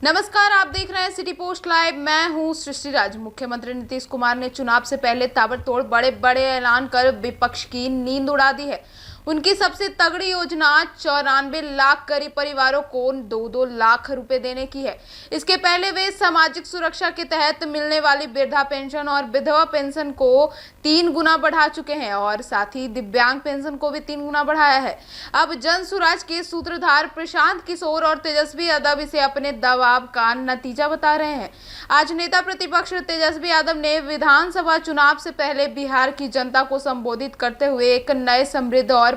नमस्कार, आप देख रहे हैं सिटी पोस्ट लाइव। मैं हूं सृष्टि राज। मुख्यमंत्री नीतीश कुमार ने चुनाव से पहले ताबड़तोड़ बड़े बड़े ऐलान कर विपक्ष की नींद उड़ा दी है। उनकी सबसे तगड़ी योजना 94 लाख गरीब परिवारों को 2-2 लाख रुपए देने की है। इसके पहले वे सामाजिक सुरक्षा के तहत मिलने वाली वृद्धा पेंशन और विधवा पेंशन को 3 गुना बढ़ा चुके हैं और साथ ही दिव्यांग पेंशन को भी 3 गुना बढ़ाया है। अब जन सुराज के सूत्रधार प्रशांत किशोर और तेजस्वी यादव इसे अपने दबाव का नतीजा बता रहे हैं। आज नेता प्रतिपक्ष तेजस्वी यादव ने विधानसभा चुनाव से पहले बिहार की जनता को संबोधित करते हुए एक नए समृद्ध और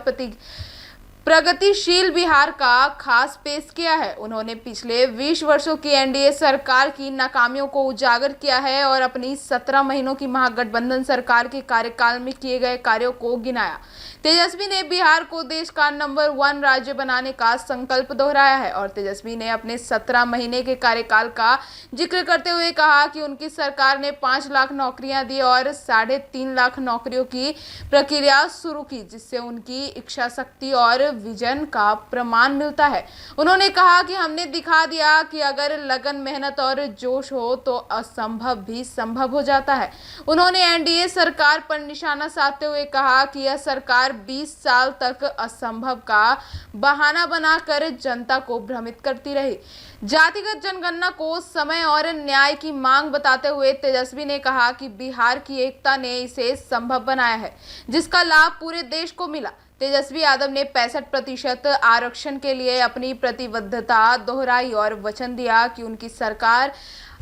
प्रगतिशील बिहार का खास पेश किया है। उन्होंने पिछले 20 वर्षों की एनडीए सरकार की नाकामियों को उजागर किया है और अपनी 17 महीनों की महागठबंधन सरकार के कार्यकाल में किए गए कार्यों को गिनाया। तेजस्वी ने बिहार को देश का नंबर 1 राज्य बनाने का संकल्प दोहराया है और तेजस्वी ने अपने 17 महीने के कार्यकाल का जिक्र करते हुए कहा कि उनकी सरकार ने 5 लाख नौकरियां दी और 3.5 लाख नौकरियों की प्रक्रिया शुरू की, जिससे उनकी इच्छा शक्ति और विजन का प्रमाण मिलता है। उन्होंने कहा कि हमने दिखा दिया कि अगर लगन, मेहनत और जोश हो तो असंभव भी संभव हो जाता है। उन्होंने एनडीए सरकार पर निशाना साधते हुए कहा कि यह सरकार 20 साल तक असंभव का बहाना बनाकर जनता को भ्रमित करती रही। जातिगत जनगणना को समय और न्याय की मांग बताते हुए तेजस्वी ने कहा कि बिहार की एकता ने इसे संभव बनाया है, जिसका लाभ पूरे देश को मिला। तेजस्वी यादव ने 65% आरक्षण के लिए अपनी प्रतिबद्धता दोहराई और वचन दिया कि उनकी सरकार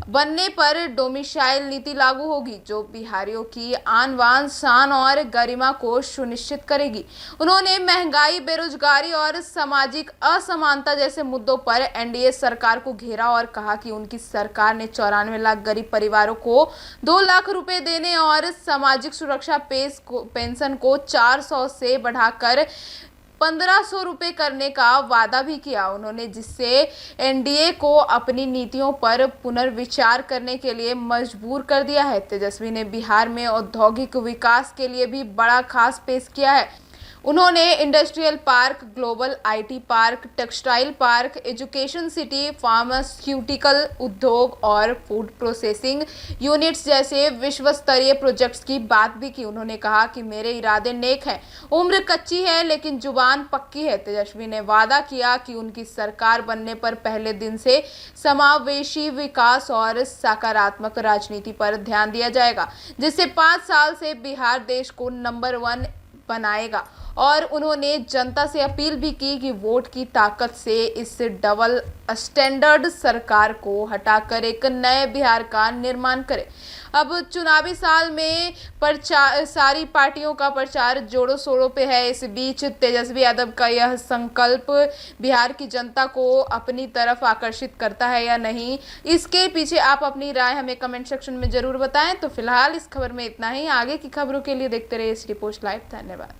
बनने पर डोमिसाइल नीति लागू होगी, जो बिहारियों की आन बान शान और गरिमा को सुनिश्चित करेगी। उन्होंने महंगाई, बेरोजगारी और सामाजिक असमानता जैसे मुद्दों पर एनडीए सरकार को घेरा और कहा कि उनकी सरकार ने 94 लाख गरीब परिवारों को 2 लाख रुपए देने और सामाजिक सुरक्षा पेंशन को 400 से बढ़ाकर 1500 रुपए करने का वादा भी किया। उन्होंने जिससे एनडीए को अपनी नीतियों पर पुनर्विचार करने के लिए मजबूर कर दिया है। तेजस्वी ने बिहार में औद्योगिक विकास के लिए भी बड़ा खास पेश किया है। उन्होंने industrial park, global IT park, textile park, education city, pharmaceutical उद्योग और फूड प्रोसेसिंग यूनिट्स जैसे विश्व स्तरीय प्रोजेक्ट्स की बात भी की। उन्होंने कहा कि मेरे इरादे नेक हैं, उम्र कच्ची है लेकिन जुबान पक्की है। तेजस्वी ने वादा किया कि उनकी सरकार बनने पर पहले दिन से समावेशी विकास और सकारात्मक राजनीति पर ध्यान दिया जाएगा, जिससे 5 साल से बिहार देश को नंबर 1 बनाएगा। और उन्होंने जनता से अपील भी की कि वोट की ताकत से इस डबल स्टैंडर्ड सरकार को हटाकर एक नए बिहार का निर्माण करें। अब चुनावी साल में सारी पार्टियों का प्रचार जोरों शोरों पे है। इस बीच तेजस्वी यादव का यह संकल्प बिहार की जनता को अपनी तरफ आकर्षित करता है या नहीं, इसके पीछे आप अपनी राय हमें कमेंट सेक्शन में जरूर बताएं। तो फिलहाल इस खबर में इतना ही। आगे की खबरों के लिए देखते रहिए सिटी पोस्ट लाइव। धन्यवाद।